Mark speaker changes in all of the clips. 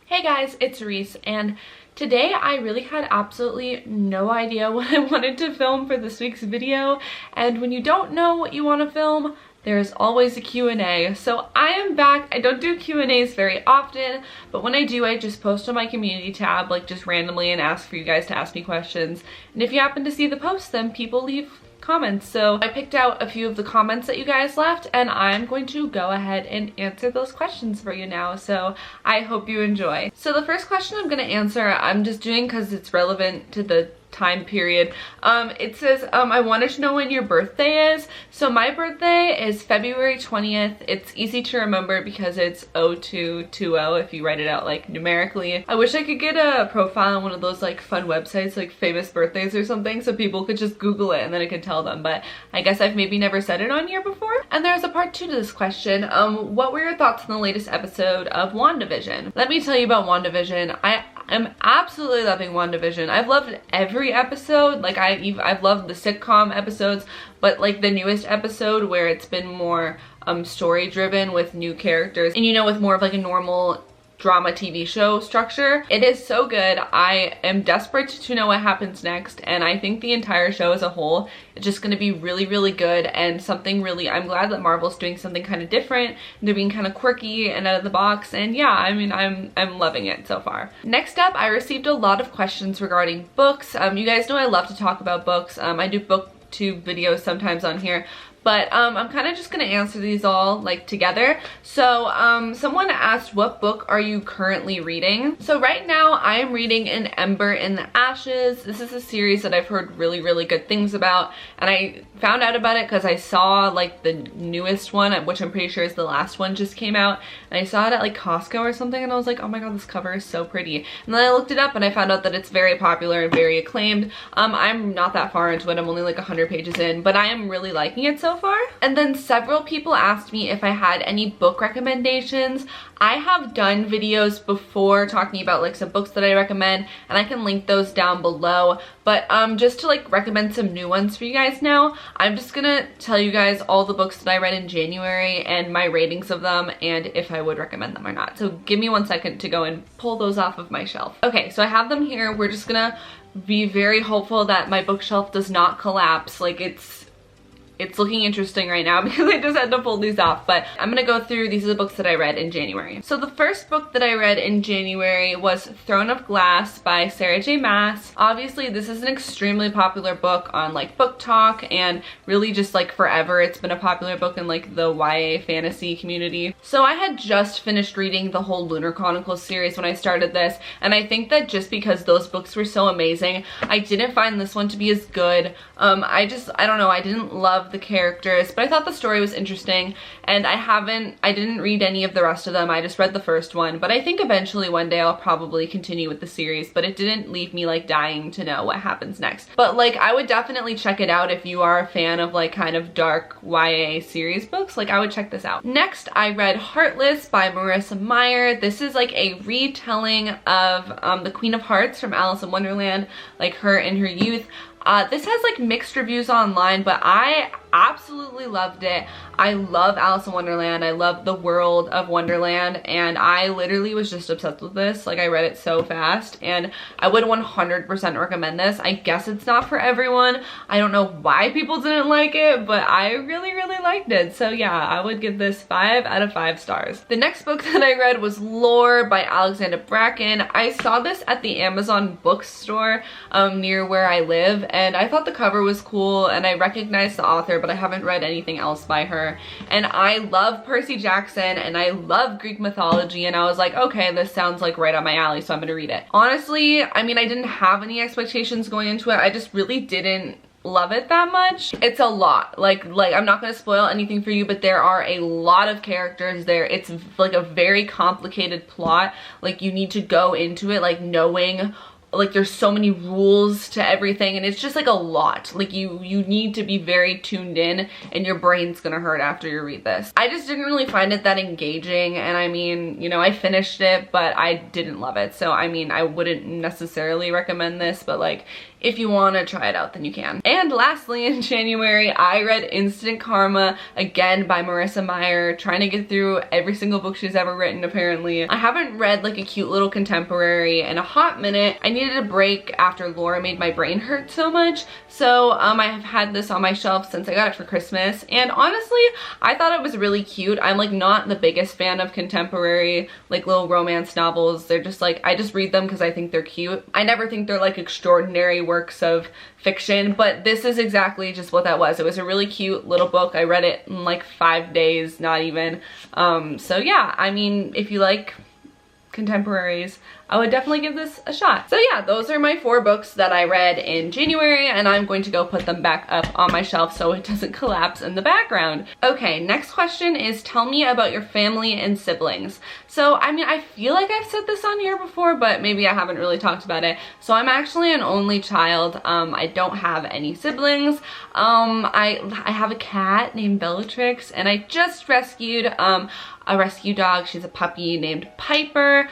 Speaker 1: Hey guys, it's Reese, and today I really had absolutely no idea what I wanted to film for this week's video, and when you don't know what you want to film, there's always a Q&A. So I am back. I don't do Q&As very often, but when I do, I just post on my community tab, like just randomly, and ask for you guys to ask me questions. And if you happen to see the post, then people leave comments. So I picked out a few of the comments that you guys left, and I'm going to go ahead and answer those questions for you now. So I hope you enjoy. So the first question I'm going to answer, I'm just doing because it's relevant to the time period. It says, I wanted to know when your birthday is. So my birthday is February 20th. It's easy to remember because it's 0220 if you write it out like numerically. I wish I could get a profile on one of those like fun websites like famous birthdays or something so people could just Google it and then I could tell them, but I guess I've maybe never said it on here before. And there's a part 2 to this question. What were your thoughts on the latest episode of WandaVision? Let me tell you about WandaVision. I'm absolutely loving WandaVision. I've loved every episode. Like I've loved the sitcom episodes, but like the newest episode where it's been more story driven with new characters and, you know, with more of like a normal drama TV show structure. It is so good. I am desperate to know what happens next, and I think the entire show as a whole is just going to be really, really good and something really, I'm glad that Marvel's doing something kind of different. They're being kind of quirky and out of the box, and yeah, I mean, I'm loving it so far. Next up, I received a lot of questions regarding books. You guys know I love to talk about books. I do booktube videos sometimes on here, but I'm kind of just gonna answer these all like together. So someone asked, what book are you currently reading? So right now I am reading An Ember in the Ashes. This is a series that I've heard really, really good things about, and I found out about it because I saw like the newest one, which I'm pretty sure is the last one, just came out, and I saw it at like Costco or something, and I was like, oh my god, this cover is so pretty. And then I looked it up and I found out that it's very popular and very acclaimed. I'm not that far into it. I'm only like 100 pages in, but I am really liking it so far. And then several people asked me if I had any book recommendations. I have done videos before talking about like some books that I recommend, and I can link those down below, but just to like recommend some new ones for you guys now, I'm just gonna tell you guys all the books that I read in January and my ratings of them and if I would recommend them or not. So give me 1 second to go and pull those off of my shelf. Okay, so I have them here. We're just gonna be very hopeful that my bookshelf does not collapse. Like it's looking interesting right now because I just had to pull these off, but I'm gonna go through, these are the books that I read in January. So the first book that I read in January was Throne of Glass by Sarah J. Maas. Obviously this is an extremely popular book on like Book Talk, and really just like forever it's been a popular book in like the YA fantasy community. So I had just finished reading the whole Lunar Chronicles series when I started this, and I think that just because those books were so amazing, I didn't find this one to be as good. I don't know, I didn't love the characters, but I thought the story was interesting, and I didn't read any of the rest of them. I just read the first one, but I think eventually one day I'll probably continue with the series, but it didn't leave me like dying to know what happens next. But like I would definitely check it out if you are a fan of like kind of dark YA series books. Like I would check this out. Next I read Heartless by Marissa Meyer. This is like a retelling of the Queen of Hearts from Alice in Wonderland, like her in her youth. This has like mixed reviews online, but I absolutely loved it. I love Alice in Wonderland. I love the world of Wonderland, and I literally was just obsessed with this. Like I read it so fast, and I would 100% recommend this. I guess it's not for everyone. I don't know why people didn't like it, but I really, really liked it. So yeah, I would give this 5 out of 5 stars. The next book that I read was Lore by Alexandra Bracken. I saw this at the Amazon bookstore near where I live, and I thought the cover was cool, and I recognized the author, but I haven't read anything else by her. And I love Percy Jackson and I love Greek mythology, and I was like, okay, this sounds like right up my alley, so I'm gonna read it. Honestly, I mean, I didn't have any expectations going into it. I just really didn't love it that much. It's a lot. Like I'm not gonna spoil anything for you, but there are a lot of characters there. It's like a very complicated plot. Like you need to go into it like knowing, like there's so many rules to everything, and it's just like a lot. Like you need to be very tuned in, and your brain's gonna hurt after you read this. I just didn't really find it that engaging, and I mean, you know, I finished it, but I didn't love it. So I mean, I wouldn't necessarily recommend this, but like if you want to try it out, then you can. And lastly, in January, I read Instant Karma, again by Marissa Meyer, trying to get through every single book she's ever written, apparently. I haven't read like a cute little contemporary in a hot minute. I needed a break after Laura made my brain hurt so much, so I have had this on my shelf since I got it for Christmas, and honestly, I thought it was really cute. I'm like not the biggest fan of contemporary like little romance novels. They're just like, I just read them because I think they're cute. I never think they're like extraordinary works of fiction, but this is exactly just what that was. It was a really cute little book. I read it in like 5 days, not even. So yeah, I mean, if you like contemporaries, I would definitely give this a shot. So yeah, those are my 4 books that I read in January, and I'm going to go put them back up on my shelf so it doesn't collapse in the background. Okay, next question is, tell me about your family and siblings. So I mean, I feel like I've said this on here before, but maybe I haven't really talked about it. So I'm actually an only child. I don't have any siblings. I have a cat named Bellatrix, and I just rescued a rescue dog. She's a puppy named Piper.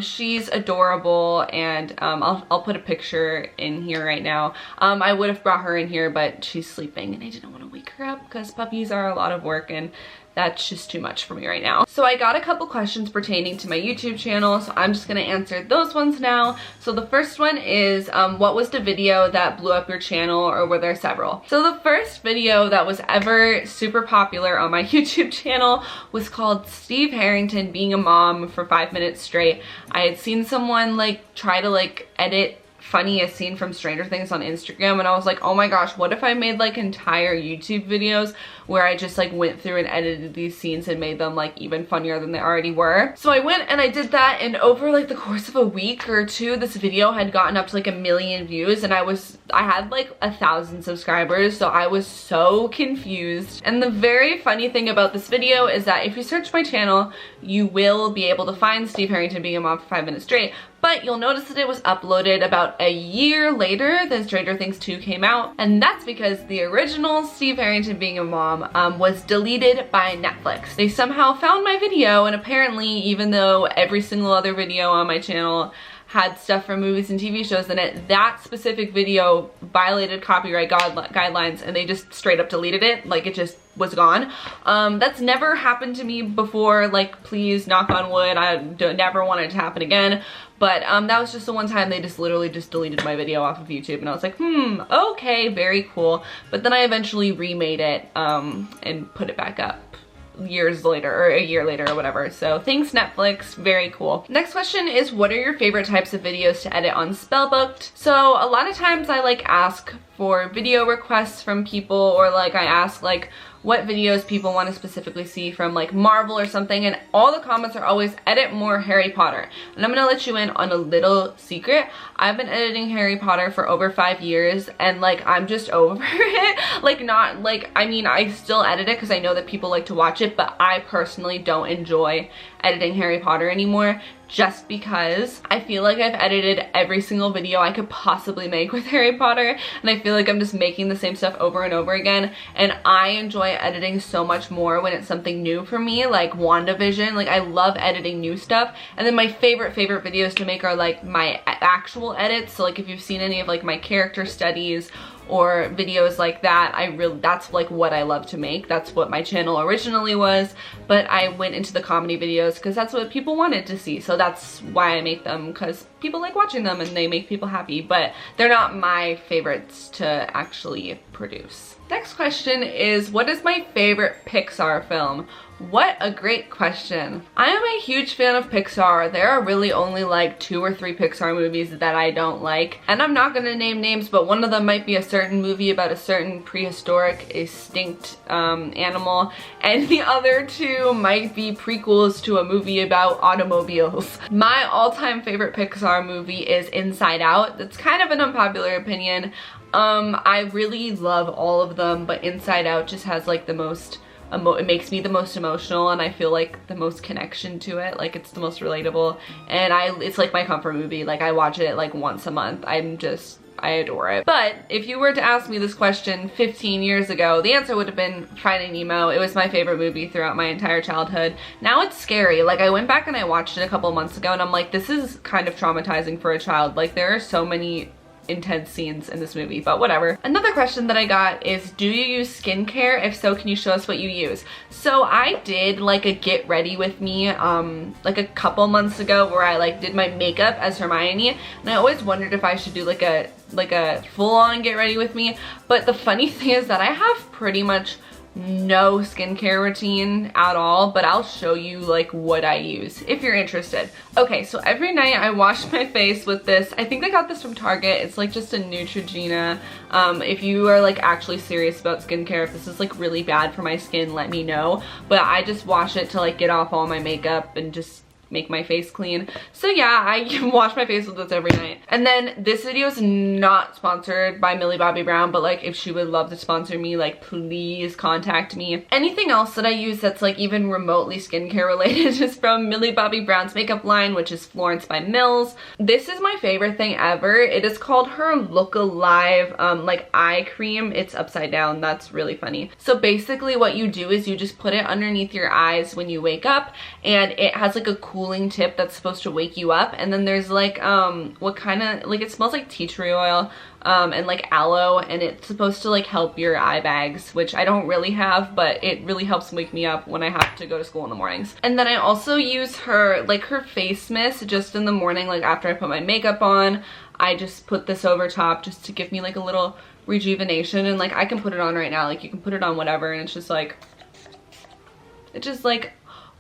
Speaker 1: She's adorable, and I'll put a picture in here right now. I would have brought her in here, but she's sleeping and I didn't want to wake her up because puppies are a lot of work and that's just too much for me right now. So I got a couple questions pertaining to my YouTube channel, so I'm just gonna answer those ones now. So the first one is, what was the video that blew up your channel, or were there several? So the first video that was ever super popular on my YouTube channel was called Steve Harrington Being a Mom for 5 minutes straight. I had seen someone like try to like edit funniest scene from Stranger Things on Instagram, and I was like, oh my gosh, what if I made like entire YouTube videos where I just like went through and edited these scenes and made them like even funnier than they already were. So I went and I did that, and over like the course of a week or two, this video had gotten up to like 1 million views, and I had like 1,000 subscribers, so I was so confused. And the very funny thing about this video is that if you search my channel, you will be able to find Steve Harrington Being a Mom for 5 minutes straight, but you'll notice that it was uploaded about a year later than Stranger Things 2 came out, and that's because the original Steve Harrington Being a Mom was deleted by Netflix. They somehow found my video, and apparently, even though every single other video on my channel had stuff from movies and TV shows in it, that specific video violated copyright guidelines, and they just straight up deleted it. Like, it just was gone. That's never happened to me before. Like, please, knock on wood, I never want it to happen again. But that was just the one time they just literally just deleted my video off of YouTube, and I was like, okay, very cool. But then I eventually remade it and put it back up years later, or a year later, or whatever. So thanks, Netflix, very cool. Next question is, what are your favorite types of videos to edit on Spellbooked? So a lot of times I like ask for video requests from people, or like I ask like what videos people want to specifically see from like Marvel or something, and all the comments are always edit more Harry Potter. And I'm gonna let you in on a little secret. I've been editing Harry Potter for over 5 years, and like I'm just over it. Like, not like, I mean, I still edit it because I know that people like to watch it, but I personally don't enjoy editing Harry Potter anymore, just because I feel like I've edited every single video I could possibly make with Harry Potter, and I feel like I'm just making the same stuff over and over again, and I enjoy editing so much more when it's something new for me, like WandaVision. Like, I love editing new stuff. And then my favorite videos to make are like my actual edits. So like if you've seen any of like my character studies or videos like that, that's like what I love to make. That's what my channel originally was, but I went into the comedy videos because that's what people wanted to see. So that's why I make them, because people like watching them and they make people happy, but they're not my favorites to actually produce. Next question is, what is my favorite Pixar film? What a great question. I am a huge fan of Pixar. There are really only like 2 or 3 Pixar movies that I don't like. And I'm not gonna name names, but one of them might be a certain movie about a certain prehistoric extinct animal. And the other 2 might be prequels to a movie about automobiles. My all-time favorite Pixar movie is Inside Out. That's kind of an unpopular opinion. I really love all of them, but Inside Out just has like the most, it makes me the most emotional, and I feel like the most connection to it. Like, it's the most relatable, and it's like my comfort movie. Like, I watch it like once a month. I adore it. But if you were to ask me this question 15 years ago, the answer would have been Finding Nemo. It was my favorite movie throughout my entire childhood. Now it's scary. Like, I went back and I watched it a couple months ago, and I'm like, this is kind of traumatizing for a child. Like, there are so many intense scenes in this movie, but whatever. Another question that I got is, do you use skincare? If so, can you show us what you use? So I did like a get ready with me like a couple months ago where I like did my makeup as Hermione, and I always wondered if I should do like a full-on get ready with me. But the funny thing is that I have pretty much no skincare routine at all, but I'll show you like what I use if you're interested. Okay, so every night I wash my face with this. I think I got this from Target. It's like just a Neutrogena. If you are like actually serious about skincare, if this is like really bad for my skin, let me know. But I just wash it to like get off all my makeup and just make my face clean. So yeah, I wash my face with this every night. And then this video is not sponsored by Millie Bobby Brown, but like if she would love to sponsor me, like please contact me. Anything else that I use that's like even remotely skincare related is from Millie Bobby Brown's makeup line, which is Florence by Mills. This is my favorite thing ever. It is called her Look Alive like eye cream. It's upside down. That's really funny. So basically what you do is you just put it underneath your eyes when you wake up, and it has like a cooling tip that's supposed to wake you up. And then there's like what kind of like, it smells like tea tree oil and like aloe, and it's supposed to like help your eye bags, which I don't really have, but it really helps wake me up when I have to go to school in the mornings. And then I also use her like her face mist just in the morning, like after I put my makeup on. I just put this over top just to give me like a little rejuvenation. And like I can put it on right now, like you can put it on whatever, and it's just like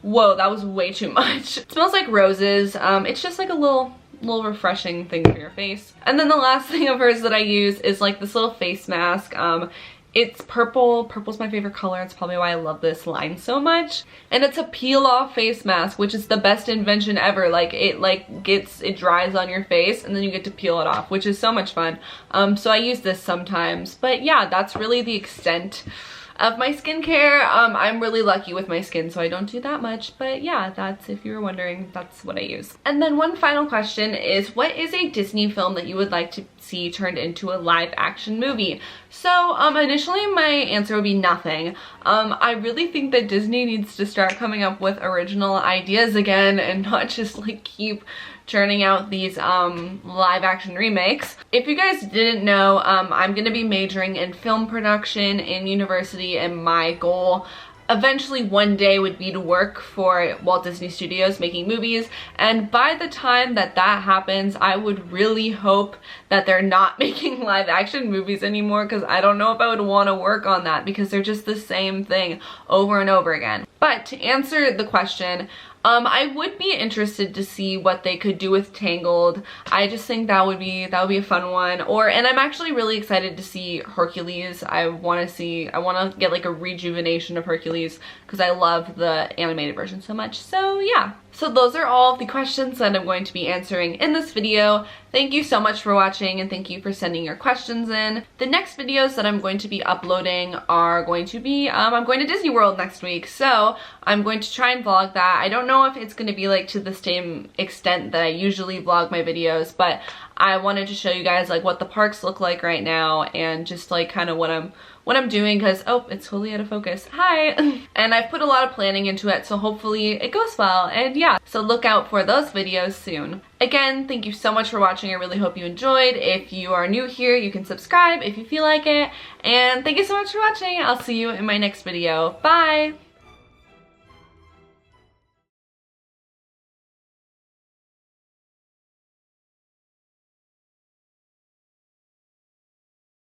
Speaker 1: whoa, that was way too much. It smells like roses. It's just like a little refreshing thing for your face. And then the last thing of hers that I use is like this little face mask. It's purple. Purple's my favorite color. It's probably why I love this line so much. And it's a peel off face mask, which is the best invention ever. Like it dries on your face and then you get to peel it off, which is so much fun. So I use this sometimes. But yeah, that's really the extent of my skincare. I'm really lucky with my skin, so I don't do that much, but yeah, that's, if you were wondering, that's what I use. And then one final question is, what is a Disney film that you would like to see turned into a live action movie? So initially my answer would be nothing. I really think that Disney needs to start coming up with original ideas again and not just like keep churning out these live action remakes. If you guys didn't know, I'm gonna be majoring in film production in university, and my goal eventually one day would be to work for Walt Disney Studios making movies. And by the time that that happens, I would really hope that they're not making live action movies anymore, because I don't know if I would want to work on that, because they're just the same thing over and over again. But to answer the question, I would be interested to see what they could do with Tangled. I just think that would be a fun one. And I'm actually really excited to see Hercules. I want to get like a rejuvenation of Hercules because I love the animated version so much. So yeah. So those are all of the questions that I'm going to be answering in this video. Thank you so much for watching, and thank you for sending your questions in. The next videos that I'm going to be uploading are going to be, I'm going to Disney World next week, so I'm going to try and vlog that. I don't know if it's going to be like to the same extent that I usually vlog my videos, but I wanted to show you guys like what the parks look like right now, and just like kind of what I'm doing, because oh, it's totally out of focus. Hi. And I've put a lot of planning into it, so hopefully it goes well. And yeah, so look out for those videos soon. Again, thank you so much for watching. I really hope you enjoyed. If you are new here, you can subscribe if you feel like it. And thank you so much for watching. I'll see you in my next video. Bye.